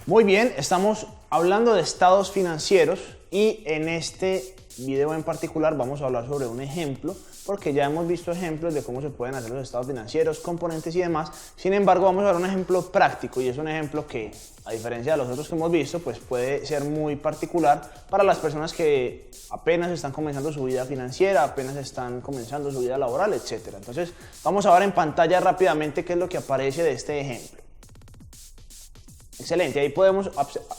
Muy bien, estamos hablando de estados financieros y en este video en particular vamos a hablar sobre un ejemplo, porque ya hemos visto ejemplos de cómo se pueden hacer los estados financieros, componentes y demás. Sin embargo, vamos a ver un ejemplo práctico y es un ejemplo que, a diferencia de los otros que hemos visto, pues puede ser muy particular para las personas que apenas están comenzando su vida financiera, apenas están comenzando su vida laboral, etc. Entonces, vamos a ver en pantalla rápidamente qué es lo que aparece de este ejemplo. Excelente, ahí podemos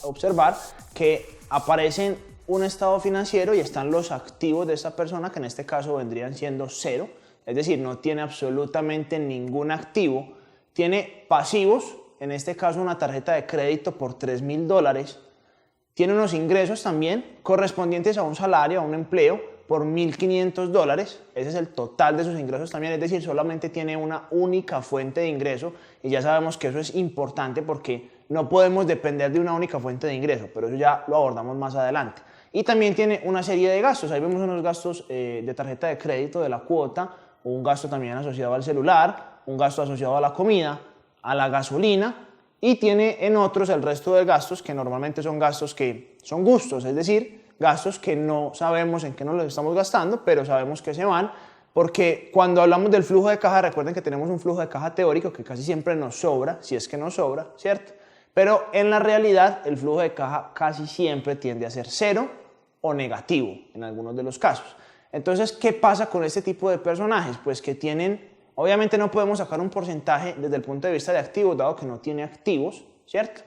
observar que aparecen un estado financiero y están los activos de esta persona, que en este caso vendrían siendo cero, es decir, no tiene absolutamente ningún activo. Tiene pasivos, en este caso una tarjeta de crédito por $3.000, tiene unos ingresos también correspondientes a un salario, a un empleo, por $1.500, ese es el total de sus ingresos también, es decir, solamente tiene una única fuente de ingreso y ya sabemos que eso es importante porque no podemos depender de una única fuente de ingreso, pero eso ya lo abordamos más adelante. Y también tiene una serie de gastos, ahí vemos unos gastos de tarjeta de crédito, de la cuota, un gasto también asociado al celular, un gasto asociado a la comida, a la gasolina, y tiene en otros el resto de gastos que normalmente son gastos que son gustos, es decir, gastos que no sabemos en qué nos los estamos gastando, pero sabemos que se van, porque cuando hablamos del flujo de caja, recuerden que tenemos un flujo de caja teórico que casi siempre nos sobra, si es que nos sobra, ¿cierto? Pero en la realidad el flujo de caja casi siempre tiende a ser cero o negativo en algunos de los casos. Entonces, ¿qué pasa con este tipo de personajes? Pues que tienen, obviamente no podemos sacar un porcentaje desde el punto de vista de activos, dado que no tiene activos, ¿cierto?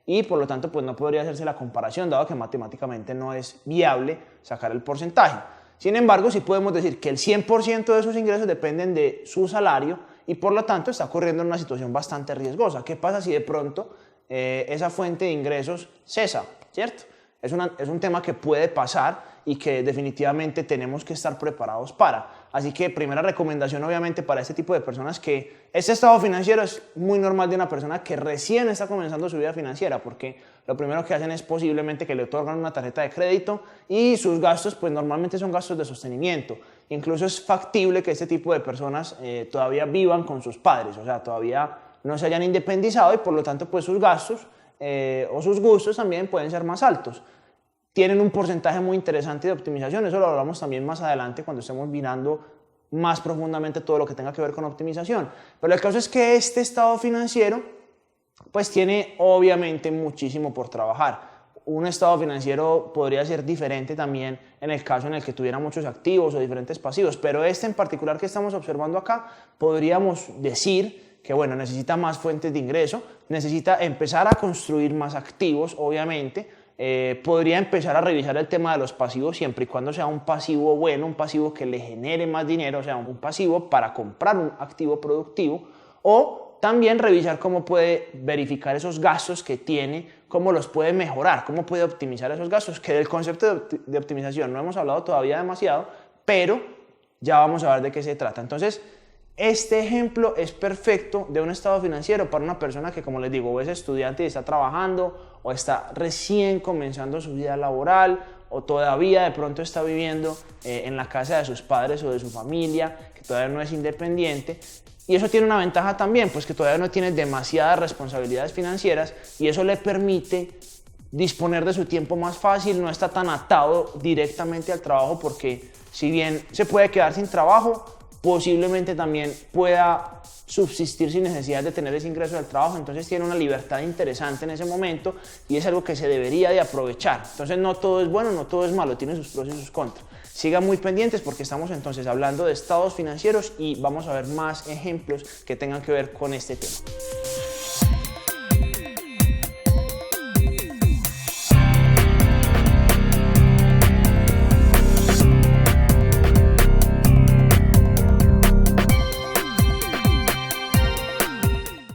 Y por lo tanto pues no podría hacerse la comparación, dado que matemáticamente no es viable sacar el porcentaje. Sin embargo, sí podemos decir que el 100% de sus ingresos dependen de su salario y por lo tanto está corriendo en una situación bastante riesgosa. ¿Qué pasa si de pronto esa fuente de ingresos cesa, ¿cierto? Es un tema que puede pasar y que definitivamente tenemos que estar preparados para. Así que primera recomendación obviamente para este tipo de personas, que este estado financiero es muy normal de una persona que recién está comenzando su vida financiera, porque lo primero que hacen es posiblemente que le otorgan una tarjeta de crédito y sus gastos pues normalmente son gastos de sostenimiento. Incluso es factible que este tipo de personas todavía vivan con sus padres, o sea, todavía no se hayan independizado y por lo tanto pues sus gastos o sus gustos también pueden ser más altos. Tienen un porcentaje muy interesante de optimización, eso lo hablamos también más adelante cuando estemos mirando más profundamente todo lo que tenga que ver con optimización. Pero el caso es que este estado financiero pues tiene obviamente muchísimo por trabajar. Un estado financiero podría ser diferente también en el caso en el que tuviera muchos activos o diferentes pasivos, pero este en particular que estamos observando acá podríamos decir que bueno, necesita más fuentes de ingreso, necesita empezar a construir más activos, obviamente. Podría empezar a revisar el tema de los pasivos siempre y cuando sea un pasivo bueno, un pasivo que le genere más dinero, o sea, un pasivo para comprar un activo productivo, o también revisar cómo puede verificar esos gastos que tiene, cómo los puede mejorar, cómo puede optimizar esos gastos, que del concepto de optimización no hemos hablado todavía demasiado, pero ya vamos a ver de qué se trata. Entonces, este ejemplo es perfecto de un estado financiero para una persona que, como les digo, o es estudiante y está trabajando, o está recién comenzando su vida laboral, o todavía de pronto está viviendo en la casa de sus padres o de su familia, que todavía no es independiente. Y eso tiene una ventaja también, pues que todavía no tiene demasiadas responsabilidades financieras y eso le permite disponer de su tiempo más fácil, no está tan atado directamente al trabajo, porque si bien se puede quedar sin trabajo, posiblemente también pueda subsistir sin necesidad de tener ese ingreso del trabajo. Entonces tiene una libertad interesante en ese momento y es algo que se debería de aprovechar. Entonces no todo es bueno, no todo es malo, tiene sus pros y sus contras. Sigan muy pendientes porque estamos entonces hablando de estados financieros y vamos a ver más ejemplos que tengan que ver con este tema.